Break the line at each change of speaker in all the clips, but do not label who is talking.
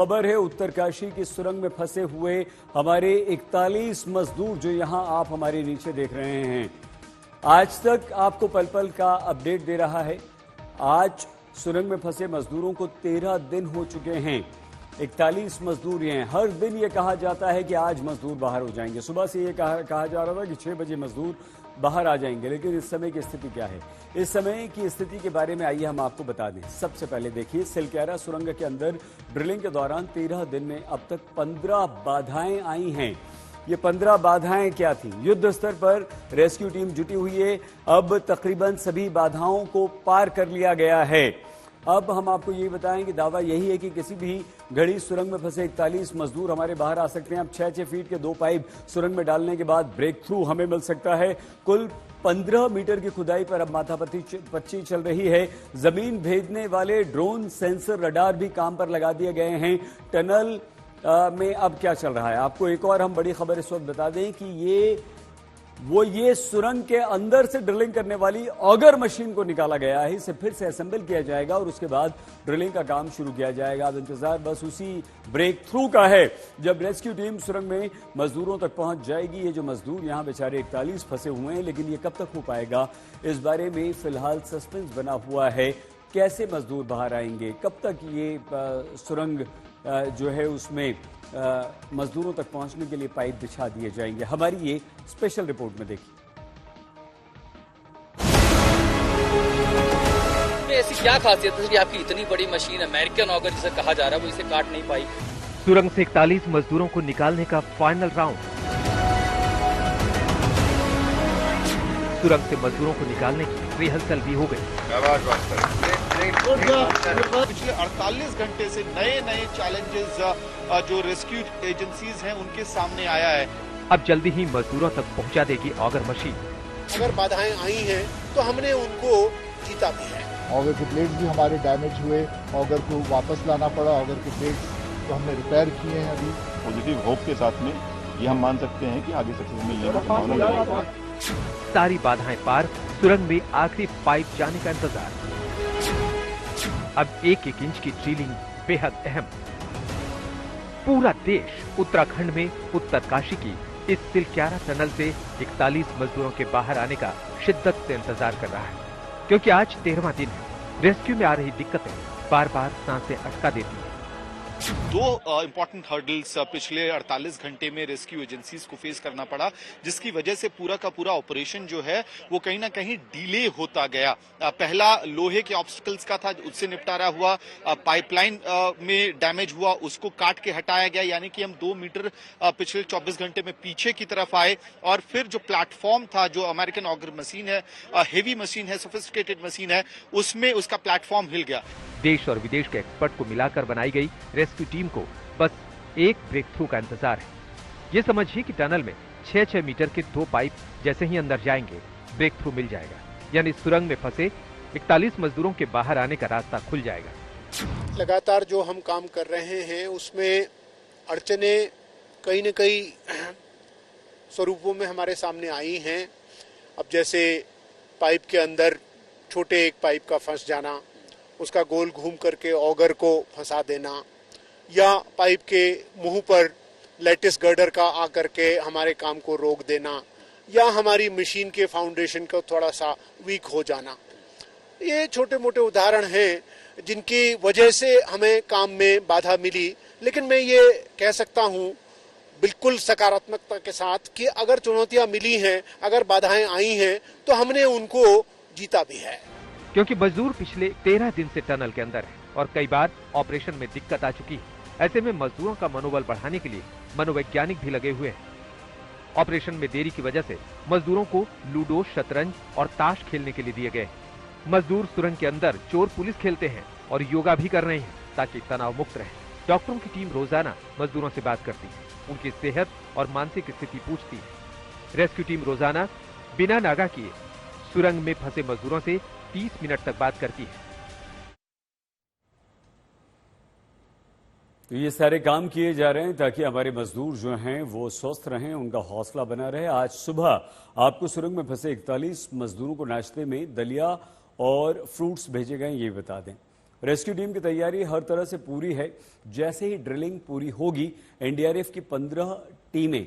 खबर है उत्तरकाशी की सुरंग में फंसे हुए हमारे 41 मजदूर जो यहां आप हमारे नीचे देख रहे हैं। आज तक आपको पल पल का अपडेट दे रहा है। आज सुरंग में फंसे मजदूरों को 13 दिन हो चुके हैं। 41 मजदूर हैं। हर दिन ये कहा जाता है कि आज मजदूर बाहर हो जाएंगे। सुबह से ये कहा जा रहा था कि 6 बजे मजदूर बाहर आ जाएंगे, लेकिन इस समय की स्थिति क्या है? इस समय की स्थिति के बारे में आइए हम आपको बता दें। सबसे पहले देखिए, सिलक्यारा सुरंग के अंदर ड्रिलिंग के दौरान 13 दिन में अब तक 15 बाधाएं आई हैं। ये 15 बाधाएं क्या थी? युद्ध स्तर पर रेस्क्यू टीम जुटी हुई है। अब तकरीबन सभी बाधाओं को पार कर लिया गया है। अब हम आपको ये बताएं कि दावा यही है कि किसी भी घड़ी सुरंग में फंसे 41 मजदूर हमारे बाहर आ सकते हैं। अब 6-6 फीट के 2 पाइप सुरंग में डालने के बाद ब्रेक थ्रू हमें मिल सकता है। कुल 15 मीटर की खुदाई पर अब माथापच्ची चल रही है। जमीन भेदने वाले ड्रोन, सेंसर, रडार भी काम पर लगा दिए गए हैं। टनल में अब क्या चल रहा है? आपको एक और हम बड़ी खबर इस वक्त बता दें कि ये सुरंग के अंदर से ड्रिलिंग करने वाली ऑगर मशीन को निकाला गया है। इसे फिर से असेंबल किया जाएगा और उसके बाद ड्रिलिंग का काम शुरू किया जाएगा। अब इंतजार बस उसी ब्रेक थ्रू का है, जब रेस्क्यू टीम सुरंग में मजदूरों तक पहुंच जाएगी। ये जो मजदूर यहां बेचारे 41 फंसे हुए हैं, लेकिन ये कब तक हो पाएगा, इस बारे में फिलहाल सस्पेंस बना हुआ है। कैसे मजदूर बाहर आएंगे, कब तक ये सुरंग जो है उसमें मजदूरों तक पहुंचने के लिए पाइप बिछा दिए जाएंगे? हमारी ये स्पेशल रिपोर्ट में देखिए।
ऐसी क्या खासियत है कि आपकी इतनी बड़ी मशीन अमेरिकन ऑगर जिसे कहा जा रहा है वो इसे काट नहीं पाई?
सुरंग से 41 मजदूरों को निकालने का फाइनल राउंड। सुरंग से मजदूरों को निकालने की रिहर्सल भी हो गई।
पिछले 48 घंटे से नए चैलेंजेस जो रेस्क्यू एजेंसीज हैं उनके सामने आया है।
अब जल्दी ही मजदूरों तक पहुंचा देगी ऑगर मशीन।
अगर बाधाएं आई हैं तो हमने उनको जीता भी है।
ऑगर के प्लेट्स भी हमारे डैमेज हुए, ऑगर को वापस लाना पड़ा। ऑगर के प्लेट्स तो हमने रिपेयर किए हैं। अभी
पॉजिटिव होप के साथ में ये हम मान सकते हैं कि आगे सक्सेस मिलने का संभावना है।
सारी बाधाएं पार, सुरंग में आखिरी पाइप जाने का इंतजार। अब 1-1 इंच की ड्रिलिंग बेहद अहम। पूरा देश उत्तराखंड में उत्तरकाशी की इस सिलक्यारा टनल से 41 मजदूरों के बाहर आने का शिद्दत से इंतजार कर रहा है, क्योंकि आज 13वां दिन है। रेस्क्यू में आ रही दिक्कतें बार बार सांसें अटका देती हैं।
2 इम्पोर्टेंट हर्डल्स पिछले 48 घंटे में रेस्क्यू एजेंसीज को फेस करना पड़ा, जिसकी वजह से पूरा का पूरा ऑपरेशन जो है वो कहीं ना कहीं डिले होता गया। पहला लोहे के ऑब्स्टिकल्स का था, उससे निपटारा हुआ। पाइपलाइन में डैमेज हुआ, उसको काट के हटाया गया, यानी कि हम 2 मीटर पिछले 24 घंटे में पीछे की तरफ आए। और फिर जो प्लेटफॉर्म था, जो अमेरिकन ऑगर मशीन है, हेवी मशीन है, सोफिस्टिकेटेड मशीन है, उसमें उसका प्लेटफॉर्म हिल गया।
देश और विदेश के एक्सपर्ट को मिलाकर बनाई गई रेस्क्यू टीम को बस एक ब्रेक थ्रू का इंतजार है। ये समझिए कि टनल में 6-6 मीटर के 2 पाइप जैसे ही अंदर जाएंगे, ब्रेक थ्रू मिल जाएगा, यानी सुरंग में फंसे 41 मजदूरों के बाहर आने का रास्ता खुल जाएगा।
लगातार जो हम काम कर रहे हैं उसमें अड़चने कई न कई स्वरूपों में हमारे सामने आई हैं। अब जैसे पाइप के अंदर छोटे एक पाइप का फंस जाना, उसका गोल घूम करके ऑगर को फंसा देना, या पाइप के मुंह पर लेटिस गर्डर का आकर के हमारे काम को रोक देना, या हमारी मशीन के फाउंडेशन को थोड़ा सा वीक हो जाना। ये छोटे मोटे उदाहरण हैं जिनकी वजह से हमें काम में बाधा मिली। लेकिन मैं ये कह सकता हूँ बिल्कुल सकारात्मकता के साथ कि अगर चुनौतियां मिली हैं, अगर बाधाएं आई हैं, तो हमने उनको जीता भी है।
क्योंकि मजदूर पिछले 13 दिन से टनल के अंदर है और कई बार ऑपरेशन में दिक्कत आ चुकी है। ऐसे में मजदूरों का मनोबल बढ़ाने के लिए मनोवैज्ञानिक भी लगे हुए हैं। ऑपरेशन में देरी की वजह से मजदूरों को लूडो, शतरंज और ताश खेलने के लिए दिए गए। मजदूर सुरंग के अंदर चोर पुलिस खेलते हैं और योगा भी कर रहे हैं ताकि तनाव मुक्त रहे। डॉक्टरों की टीम रोजाना मजदूरों से बात करती है, उनकी सेहत और मानसिक स्थिति पूछती है। रेस्क्यू टीम रोजाना बिना नागा किए सुरंग में फंसे मजदूरों से 30 मिनट तक बात करती है।
तो ये सारे काम किए जा रहे हैं ताकि हमारे मजदूर जो हैं वो स्वस्थ रहें, उनका हौसला बना रहे। आज सुबह आपको सुरंग में फंसे 41 मजदूरों को नाश्ते में दलिया और फ्रूट्स भेजे गए, ये बता दें। रेस्क्यू टीम की तैयारी हर तरह से पूरी है। जैसे ही ड्रिलिंग पूरी होगी, एनडीआरएफ की 15 टीमें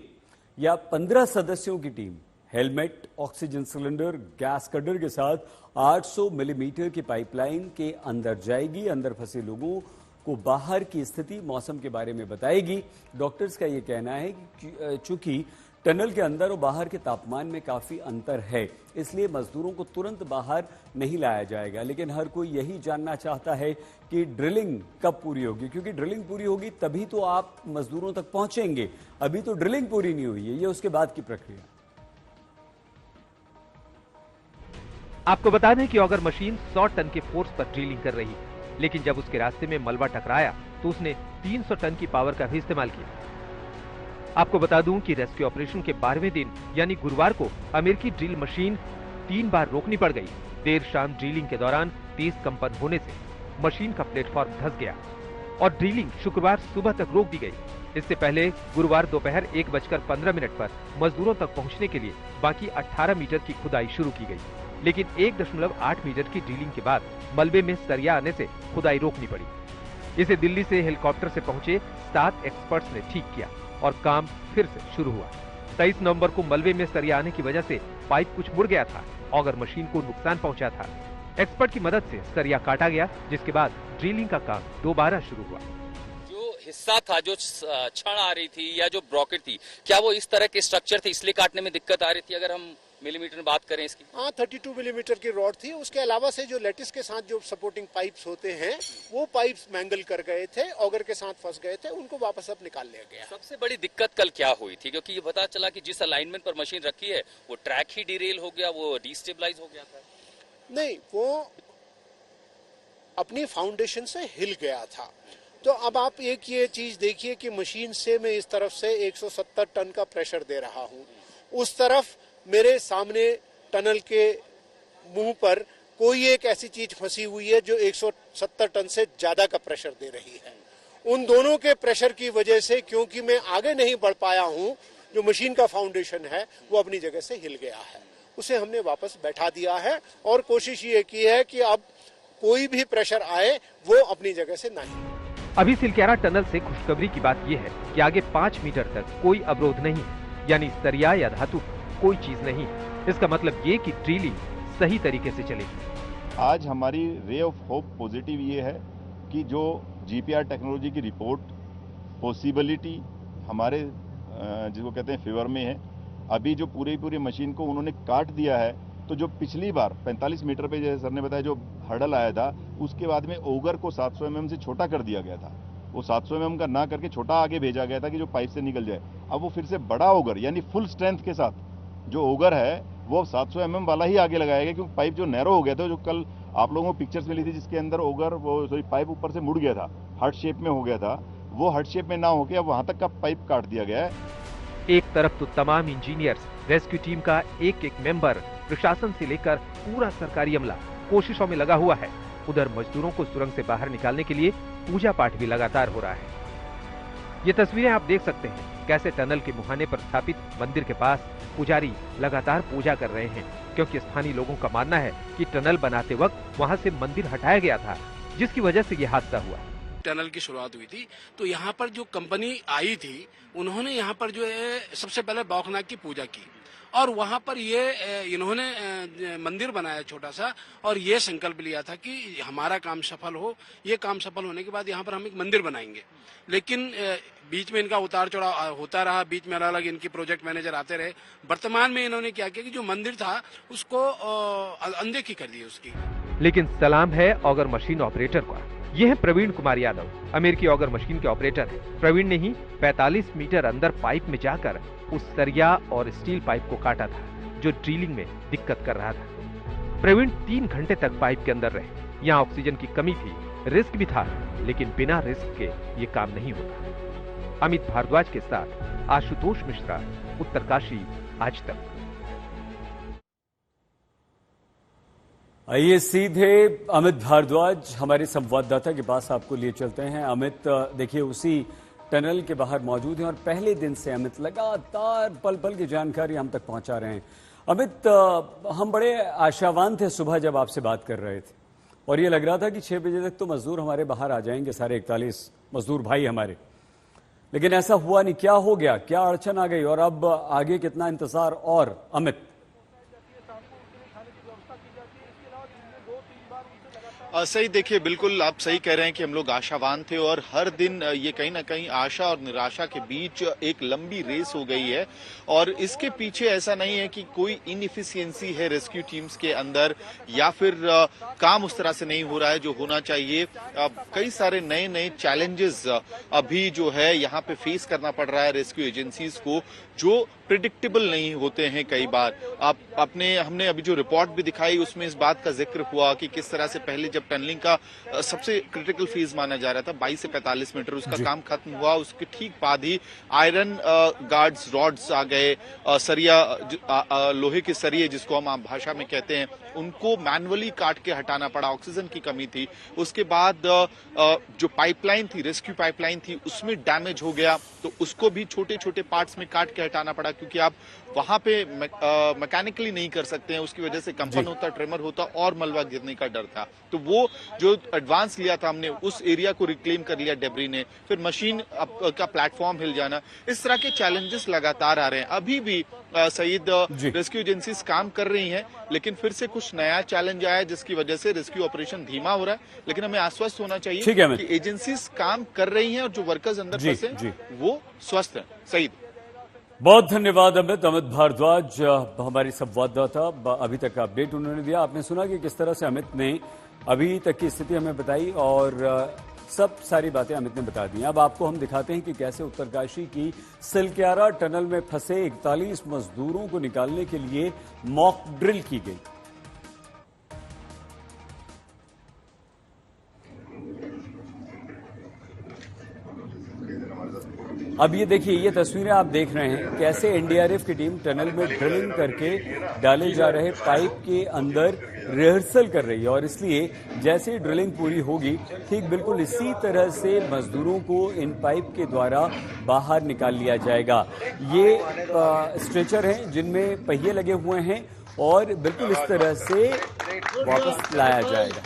या 15 सदस्यों की team helmet, oxygen cylinder, gas cutter के साथ 800 मिलीमीटर की पाइपलाइन के अंदर जाएगी। अंदर फंसे लोगों को बाहर की स्थिति, मौसम के बारे में बताएगी। डॉक्टर्स का यह कहना है कि चूंकि टनल के अंदर और बाहर के तापमान में काफी अंतर है, इसलिए मजदूरों को तुरंत बाहर नहीं लाया जाएगा। लेकिन हर कोई यही जानना चाहता है कि ड्रिलिंग कब पूरी होगी, क्योंकि ड्रिलिंग पूरी होगी तभी तो आप मजदूरों तक पहुंचेंगे। अभी तो ड्रिलिंग पूरी नहीं हुई है, ये उसके बाद की प्रक्रिया।
आपको बता दें कि ऑगर मशीन 100 टन के फोर्स पर ड्रिलिंग कर रही है, लेकिन जब उसके रास्ते में मलबा टकराया तो उसने 300 टन की पावर का भी इस्तेमाल किया। आपको बता दूं कि रेस्क्यू ऑपरेशन के 12वें दिन यानी गुरुवार को अमेरिकी ड्रिल मशीन 3 बार रोकनी पड़ गई। देर शाम ड्रिलिंग के दौरान तेज कंपन होने से मशीन का प्लेटफॉर्म धंस गया और ड्रिलिंग शुक्रवार सुबह तक रोक दी गई। इससे पहले गुरुवार दोपहर 1:15 पर मजदूरों तक पहुंचने के लिए बाकी 18 मीटर की खुदाई शुरू की गई, लेकिन 1.8 मीटर की ड्रिलिंग के बाद मलबे में सरिया आने से खुदाई रोकनी पड़ी। इसे दिल्ली से हेलीकॉप्टर से पहुंचे 7 एक्सपर्ट्स ने ठीक किया और काम फिर से शुरू हुआ। 23 नवंबर को मलबे में सरिया आने की वजह से पाइप कुछ मुड़ गया था, ऑगर मशीन को नुकसान पहुंचा था। एक्सपर्ट की मदद से सरिया काटा गया, जिसके बाद ड्रिलिंग का काम दोबारा शुरू हुआ।
जो हिस्सा था, जो छड़ आ रही थी या जो ब्रॉकेट थी, क्या वो इस तरह के स्ट्रक्चर थे इसलिए काटने में दिक्कत आ रही थी? अगर हम मिलीमीटर में बात करें इसकी,
हाँ 32 मिलीमीटर की रॉड थी। उसके अलावा से जो लेटिस के साथ जो सपोर्टिंग पाइप्स होते हैं, वो पाइप्स मैंगल कर गए थे, ऑगर के साथ फंस गए थे, उनको वापस अब निकाल लिया गया।
सबसे बड़ी दिक्कत कल क्या हुई थी? क्योंकि ये पता चला कि जिस अलाइनमेंट पर मशीन रखी है वो ट्रैक ही डिरेल हो गया, वो डिस्टेबलाइज हो गया था।
नहीं, वो अपनी फाउंडेशन से हिल गया था। तो अब आप एक ये चीज देखिए कि मशीन से मैं इस तरफ से 170 टन का प्रेशर दे रहा हूं, उस तरफ मेरे सामने टनल के मुंह पर कोई एक ऐसी चीज फंसी हुई है जो 170 टन से ज्यादा का प्रेशर दे रही है। उन दोनों के प्रेशर की वजह से, क्योंकि मैं आगे नहीं बढ़ पाया हूं, जो मशीन का फाउंडेशन है वो अपनी जगह से हिल गया है। उसे हमने वापस बैठा दिया है और कोशिश ये की है कि अब कोई भी प्रेशर आए वो अपनी जगह से नहीं।
अभी सिलक्यारा टनल से खुशखबरी की बात यह है कि आगे 5 मीटर तक कोई अवरोध नहीं, यानी सरिया या धातु कोई चीज नहीं। इसका मतलब ये कि ड्रिलिंग सही तरीके से चलेगी।
आज हमारी रे ऑफ होप पॉजिटिव ये है कि जो जीपीआर टेक्नोलॉजी की रिपोर्ट पॉसिबिलिटी हमारे जिसको कहते हैं फेवर में है। अभी जो पूरी मशीन को उन्होंने काट दिया है, तो जो पिछली बार 45 मीटर पे जैसे सर ने बताया जो हर्डल आया था, उसके बाद में ओगर को 700 mm से छोटा कर दिया गया था। वो 700 mm का ना करके छोटा आगे भेजा गया था कि जो पाइप से निकल जाए। अब वो फिर से बड़ा ओगर यानी फुल स्ट्रेंथ के साथ जो ओगर है वो 700 mm वाला ही आगे लगाया गया, क्योंकि पाइप जो नैरो हो गया था, जो कल आप लोगों को पिक्चर्स मिली थी जिसके अंदर ओगर वो पाइप ऊपर से मुड़ गया था, हार्ट शेप में हो गया था, वो हार्ट शेप में ना होके अब वहां तक का पाइप काट दिया गया है।
एक तरफ तो तमाम इंजीनियर्स, रेस्क्यू टीम का एक मेंबर, प्रशासन से लेकर पूरा सरकारी अमला कोशिशों में लगा हुआ है, उधर मजदूरों को सुरंग से बाहर निकालने के लिए पूजा पाठ भी लगातार हो रहा है। ये तस्वीरें आप देख सकते हैं कैसे टनल के मुहाने पर स्थापित मंदिर के पास पुजारी लगातार पूजा कर रहे हैं, क्योंकि स्थानीय लोगों का मानना है कि टनल बनाते वक्त वहां से मंदिर हटाया गया था, जिसकी वजह से ये हादसा हुआ।
टनल की शुरुआत हुई थी तो यहाँ पर जो कंपनी आई थी, उन्होंने यहाँ पर जो है सबसे पहले बौखनाग की पूजा की और वहाँ पर ये इन्होंने मंदिर बनाया छोटा सा, और ये संकल्प लिया था कि हमारा काम सफल हो। ये काम सफल होने के बाद यहाँ पर हम एक मंदिर बनाएंगे। लेकिन बीच में इनका उतार चढ़ाव होता रहा, बीच में अलग इनके प्रोजेक्ट मैनेजर आते रहे। वर्तमान में इन्होंने क्या किया कि जो मंदिर था उसको अनदेखी कर दी उसकी।
लेकिन सलाम है ऑगर मशीन ऑपरेटर का। ये है प्रवीण कुमार यादव, अमेरिकी ऑगर मशीन के ऑपरेटर हैं। प्रवीण ने ही 45 मीटर अंदर पाइप में जाकर उस सरिया और स्टील पाइप को काटा था जो ड्रिलिंग में दिक्कत कर रहा था। प्रवीण 3 घंटे तक पाइप के अंदर रहे। यहाँ ऑक्सीजन की कमी थी, रिस्क भी था, लेकिन बिना रिस्क के ये काम नहीं होता। अमित भारद्वाज के साथ आशुतोष मिश्रा, उत्तरकाशी, आज तक।
आइए सीधे अमित भारद्वाज हमारे संवाददाता के पास आपको लिए चलते हैं। अमित, देखिए उसी टनल के बाहर मौजूद हैं और पहले दिन से अमित लगातार पल पल की जानकारी हम तक पहुंचा रहे हैं। अमित, हम बड़े आशावान थे सुबह जब आपसे बात कर रहे थे, और ये लग रहा था कि 6 बजे तक तो मजदूर हमारे बाहर आ जाएंगे, सारे 41 मजदूर भाई हमारे, लेकिन ऐसा हुआ नहीं। क्या हो गया, क्या अड़चन आ गई और अब आगे कितना इंतजार? और अमित,
सही देखिए, बिल्कुल आप सही कह रहे हैं कि हम लोग आशावान थे और हर दिन ये कहीं ना कहीं आशा और निराशा के बीच एक लंबी रेस हो गई है। और इसके पीछे ऐसा नहीं है कि कोई इनएफिशिएंसी है रेस्क्यू टीम्स के अंदर या फिर काम उस तरह से नहीं हो रहा है जो होना चाहिए। कई सारे नए नए चैलेंजेस अभी जो है यहाँ पे फेस करना पड़ रहा है रेस्क्यू एजेंसीज को, जो प्रिडिक्टेबल नहीं होते हैं कई बार। हमने अभी जो रिपोर्ट भी दिखाई उसमें इस बात का जिक्र हुआ कि किस तरह से पहले जब टनलिंग का सबसे क्रिटिकल फेज माना जा रहा था 22 से 45 मीटर, उसका काम खत्म हुआ, उसके ठीक बाद ही आयरन गार्ड्स रॉड्स आ गए, सरिया लोहे के सरिये जिसको हम आम भाषा में कहते हैं, उनको मैनुअली काट के हटाना पड़ा, ऑक्सीजन की कमी थी। उसके बाद जो पाइपलाइन थी, रेस्क्यू पाइपलाइन थी, उसमें डैमेज हो गया तो उसको भी छोटे छोटे पार्ट्स में काट के हटाना पड़ा, क्योंकि आप वहां पे मैकेनिकली नहीं कर सकते हैं, उसकी वजह से कंपन होता, ट्रेमर होता और मलबा गिरने का डर था। तो वो जो एडवांस लिया था हमने, उस एरिया को रिक्लेम कर लिया डेब्री ने, फिर मशीन का प्लेटफॉर्म हिल जाना, इस तरह के चैलेंजेस लगातार आ रहे हैं। अभी भी सईद रेस्क्यू एजेंसीज काम कर रही हैं, लेकिन फिर से कुछ नया चैलेंज आया जिसकी वजह से रेस्क्यू ऑपरेशन धीमा हो रहा है। लेकिन हमें आश्वस्त होना चाहिए कि एजेंसीज काम कर रही हैं और जो वर्कर्स अंदर फंसे वो स्वस्थ हैं। सईद,
बहुत धन्यवाद अमित। अमित भारद्वाज हमारी संवाददाता, अभी तक का अपडेट उन्होंने दिया। आपने सुना कि किस तरह से अमित ने अभी तक की स्थिति हमें बताई और सब सारी बातें अमित ने बता दी। अब आपको हम दिखाते हैं कि कैसे उत्तरकाशी की सिलक्यारा टनल में फंसे 41 मजदूरों को निकालने के लिए मॉक ड्रिल की गई। अब ये देखिए, ये तस्वीरें आप देख रहे हैं कैसे एनडीआरएफ की टीम टनल में ड्रिलिंग करके डाले जा रहे पाइप के अंदर रिहर्सल कर रही है और इसलिए जैसे ही ड्रिलिंग पूरी होगी ठीक बिल्कुल इसी तरह से मजदूरों को इन पाइप के द्वारा बाहर निकाल लिया जाएगा। ये स्ट्रेचर हैं जिनमें पहिए लगे हुए हैं और बिल्कुल इस तरह से वापस लाया जाएगा।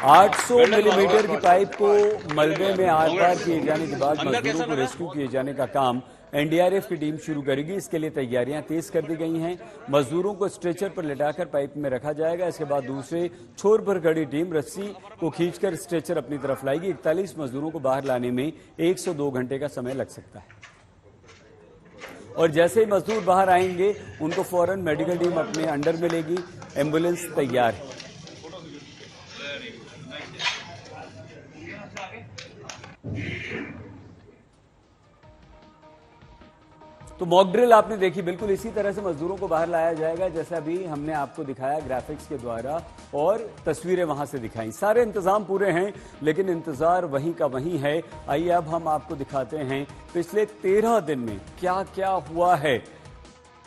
800 मिलीमीटर की पाइप को मलबे में आर पार किए जाने के बाद मजदूरों को रेस्क्यू किए जाने का काम एनडीआरएफ की टीम शुरू करेगी। इसके लिए तैयारियां तेज कर दी गई हैं। मजदूरों को स्ट्रेचर पर लिटाकर पाइप में रखा जाएगा। इसके बाद दूसरे छोर पर खड़ी टीम रस्सी को खींचकर स्ट्रेचर अपनी तरफ लाएगी। 41 मजदूरों को बाहर लाने में 1 से 2 घंटे का समय लग सकता है और जैसे ही मजदूर बाहर आएंगे उनको फौरन मेडिकल टीम अपने अंडर में लेगी। एम्बुलेंस तैयार है। तो मॉक ड्रिल आपने देखी, बिल्कुल इसी तरह से मजदूरों को बाहर लाया जाएगा जैसा अभी हमने आपको दिखाया ग्राफिक्स के द्वारा और तस्वीरें वहां से दिखाई। सारे इंतजाम पूरे हैं लेकिन इंतजार वहीं का वहीं है। आइए अब हम आपको दिखाते हैं पिछले 13 दिन में क्या क्या हुआ है।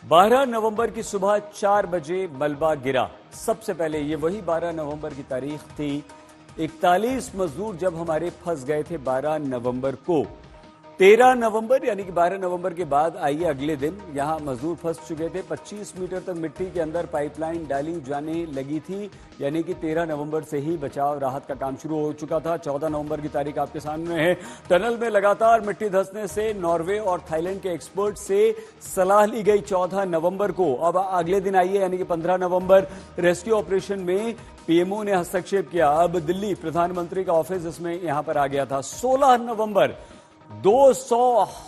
12 नवंबर की सुबह 4 बजे मलबा गिरा। सबसे पहले ये वही 12 नवंबर की तारीख थी। 41 मजदूर जब हमारे फंस गए थे 12 नवंबर को। 13 नवंबर यानी कि 12 नवंबर के बाद आइए अगले दिन यहां मजदूर फंस चुके थे। 25 मीटर तक मिट्टी के अंदर पाइपलाइन डाली जाने लगी थी, यानी कि 13 नवंबर से ही बचाव राहत का काम शुरू हो चुका था। 14 नवंबर की तारीख आपके सामने है। टनल में लगातार मिट्टी धंसने से नॉर्वे और थाईलैंड के एक्सपर्ट से सलाह ली गई 14 नवंबर को। अब अगले दिन आइए यानी कि 15 नवंबर रेस्क्यू ऑपरेशन में पीएमओ ने हस्तक्षेप किया। अब दिल्ली प्रधानमंत्री का ऑफिस इसमें यहां पर आ गया था। 16 नवंबर 200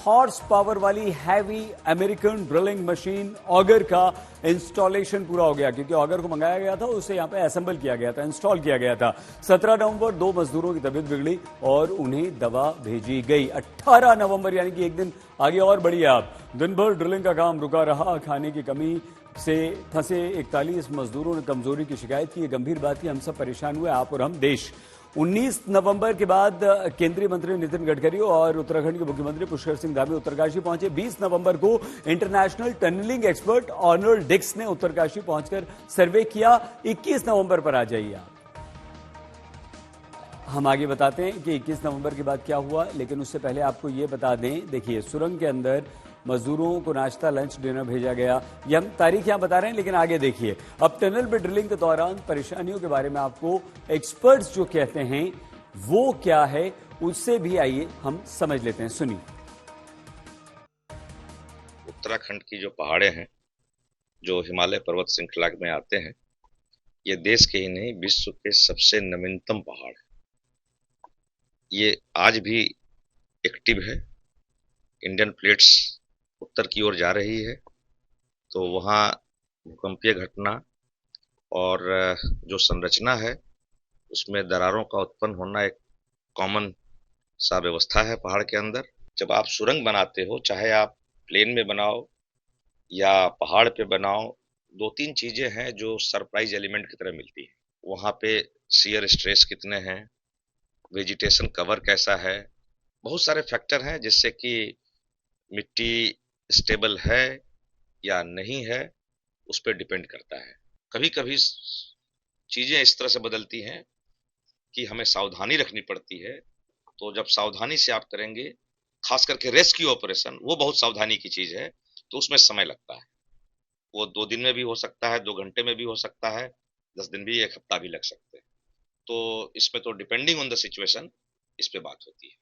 हॉर्स पावर वाली heavy American drilling machine auger का इंस्टॉलेशन पूरा हो गया, क्योंकि ऑगर को मंगाया गया था, उसे यहां पे असेंबल किया गया था, इंस्टॉल किया गया था। 17 नवंबर 2 मजदूरों की तबीयत बिगड़ी और उन्हें दवा भेजी गई। 18 नवंबर यानी कि एक दिन आगे और बढ़िए आप, दिन भर ड्रिलिंग का काम रुका रहा। खाने की कमी से फंसे 41 मजदूरों ने कमजोरी की शिकायत की। गंभीर बात की, हम सब परेशान हुए, आप और हम देश। 19 नवंबर के बाद केंद्रीय मंत्री नितिन गडकरी और उत्तराखंड के मुख्यमंत्री पुष्कर सिंह धामी उत्तरकाशी पहुंचे। 20 नवंबर को इंटरनेशनल टनलिंग एक्सपर्ट आर्नल्ड डिक्स ने उत्तरकाशी पहुंचकर सर्वे किया। 21 नवंबर पर आ जाइए आप, हम आगे बताते हैं कि 21 नवंबर के बाद क्या हुआ, लेकिन उससे पहले आपको यह बता दें। देखिए, सुरंग के अंदर मजदूरों को नाश्ता, लंच, डिनर भेजा गया। ये हम तारीख यहां बता रहे हैं, लेकिन आगे देखिए। अब टनल में ड्रिलिंग के दौरान परेशानियों के बारे में आपको एक्सपर्ट्स जो कहते हैं वो क्या है, उससे भी आइए हम समझ लेते हैं। सुनिए।
उत्तराखंड की जो पहाड़े हैं, जो हिमालय पर्वत श्रृंखला में आते हैं, ये देश के ही नहीं विश्व के सबसे नवीनतम पहाड़ है। ये आज भी एक्टिव है। इंडियन प्लेट्स उत्तर की ओर जा रही है, तो वहाँ भूकंपीय घटना और जो संरचना है उसमें दरारों का उत्पन्न होना एक कॉमन सा व्यवस्था है पहाड़ के अंदर। जब आप सुरंग बनाते हो, चाहे आप प्लेन में बनाओ या पहाड़ पे बनाओ, दो तीन चीजें हैं जो सरप्राइज एलिमेंट की तरह मिलती है। वहां पे शियर स्ट्रेस कितने हैं, वेजिटेशन कवर कैसा है, बहुत सारे फैक्टर हैं जिससे कि मिट्टी स्टेबल है या नहीं है, उस पर डिपेंड करता है। कभी कभी चीजें इस तरह से बदलती हैं कि हमें सावधानी रखनी पड़ती है। तो जब सावधानी से आप करेंगे, खास करके रेस्क्यू ऑपरेशन, वो बहुत सावधानी की चीज है, तो उसमें समय लगता है। वो 2 दिन में भी हो सकता है, 2 घंटे में भी हो सकता है, 10 दिन भी, 1 हफ्ता भी लग सकते हैं। तो इसमें तो डिपेंडिंग ऑन द सिचुएशन इस पे बात होती है।